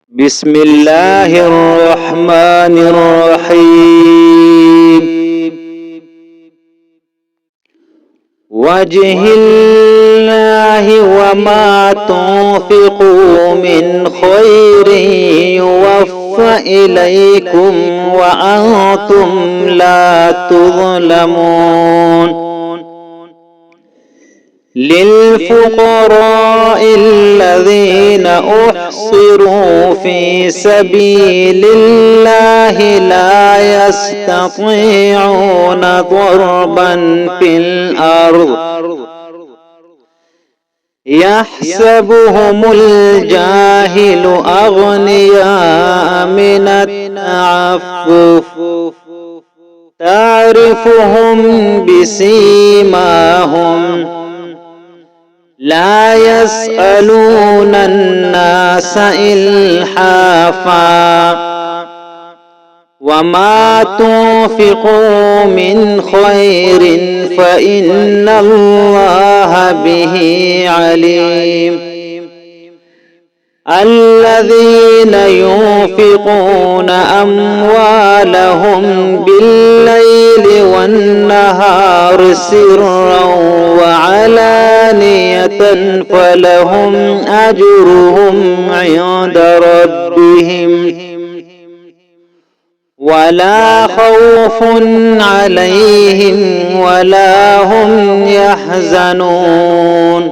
بسم الله الرحمن الرحيم. وجه الله وما تنفقوا من خير يوفى إليكم وأنتم لا تظلمون. للفقراء الذين أحصروا في سبيل الله لا يستطيعون ضربا في الأرض يحسبهم الجاهل أغنياء من التعفف تعرفهم بسيماهم لا يسألون الناس إلحافا وما تنفقوا من خير فإن الله به عليم. الذين ينفقون أموالهم بالليل والنهار سرا وعلانية فلهم أجرهم عند ربهم ولا خوف عليهم ولا هم يحزنون.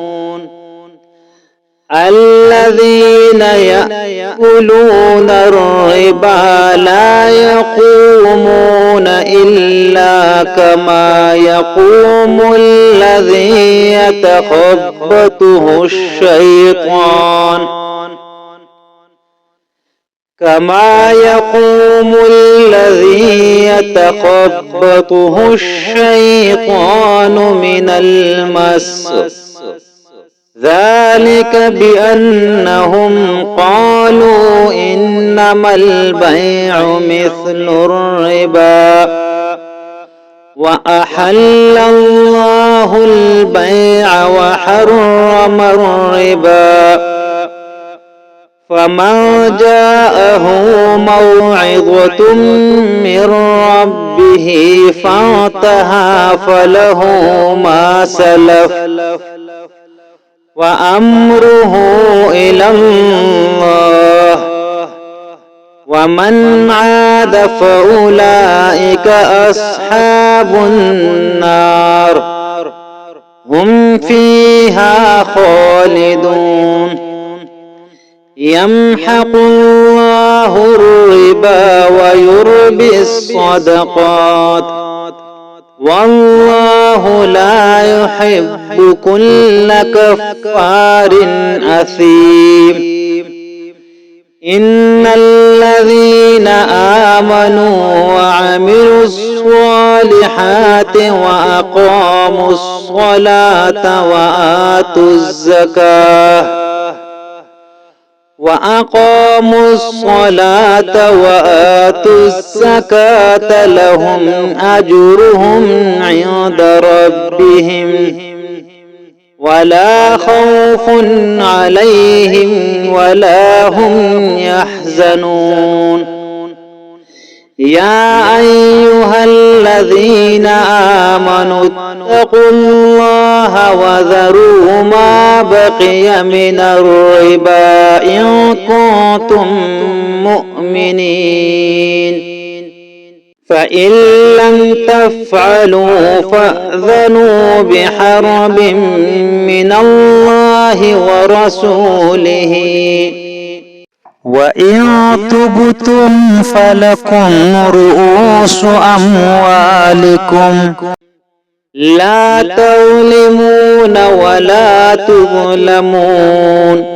الذين يأكلون الربا لا يقومون إلا كما يقوم الذي يتخبطه الشيطان من المس. ذلك بأنهم قالوا إنما البيع مثل الربا وأحل الله البيع وحرم الربا. فمن جاءه موعظة من ربه فانتهى فله ما سلف وأمره إلى الله ومن عاد فأولئك أصحاب النار هم فيها خالدون. يمحق الله الربا ويربي الصدقات والله لا يحب كل كفار أثيم. إن الذين آمنوا وعملوا الصالحات وأقاموا الصلاة وآتوا الزكاة لهم أجرهم عند ربهم ولا خوف عليهم ولا هم يحزنون. يا أيها الذين آمنوا اتقوا الله وذروا ما بقي من الربا إن كنتم مؤمنين. فإن لم تفعلوا فأذنوا بحرب من الله ورسوله وإن تبتم فلكم رؤوس أموالكم لا تظلمون ولا تظلمون.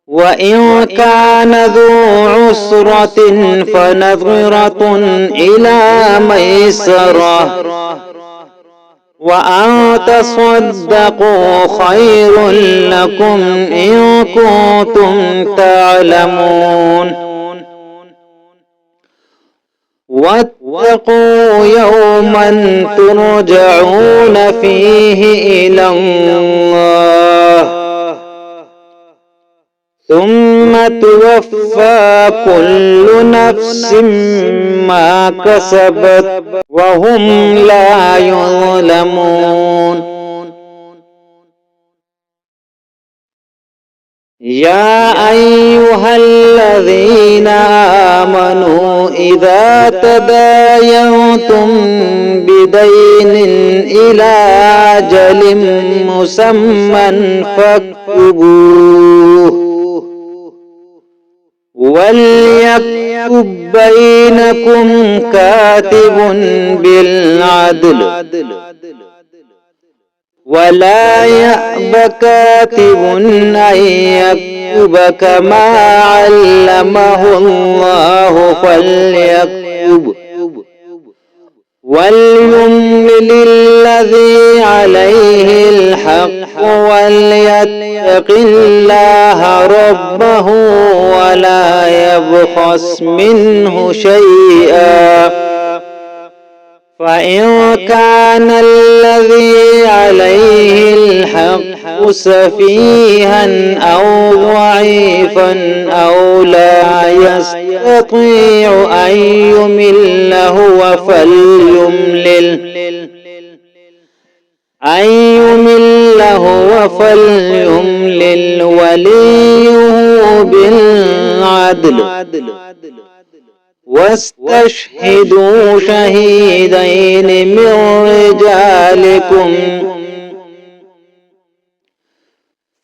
وإن كان ذو عسرة فنظرة إلى ميسرة وأن تصدقوا خير لكم إن كنتم تعلمون. واتقوا يوما ترجعون فيه إلى الله ثم توفى كل نفس ما كسبت وهم لا يظلمون. يا أيها الذين آمنوا إذا تداينتم بدين إلى أجل مسمى فاكتبوه وليكتب بينكم كاتب بالعدل ولا يأب كاتب أن يكتب كما علمه الله فليكتب وليملل الذي عليه الحق وليتق الله ربه ولا يبخس منه شيئا، فإن كان الذي عليه الحق سفيها أو ضعيفا أو لا يستطيع أن يمل هو فليملل وليه بالعدل واستشهدوا شهيدين من رجالكم،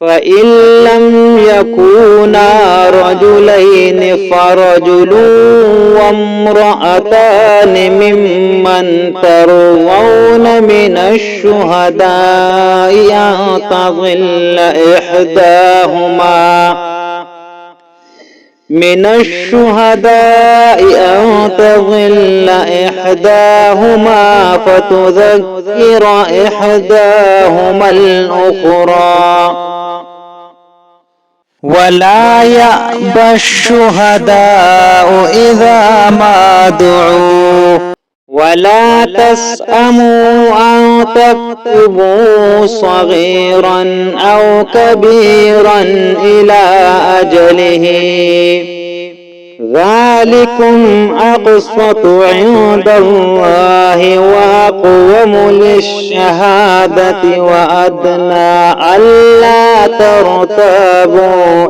فإن لم يكونا رجلين فرجل وامرأتان ممن ترضون من الشهداء أن تضل إحداهما فتذكر إحداهما الأخرى، ولا يأبى الشهداء إذا ما دعوا ولا تسأموا أن تكتبوا صغيرا أو كبيرا إلى أجله، ذلكم أقسط عند الله وأقوم للشهادة وأدنى ألا ترتابوا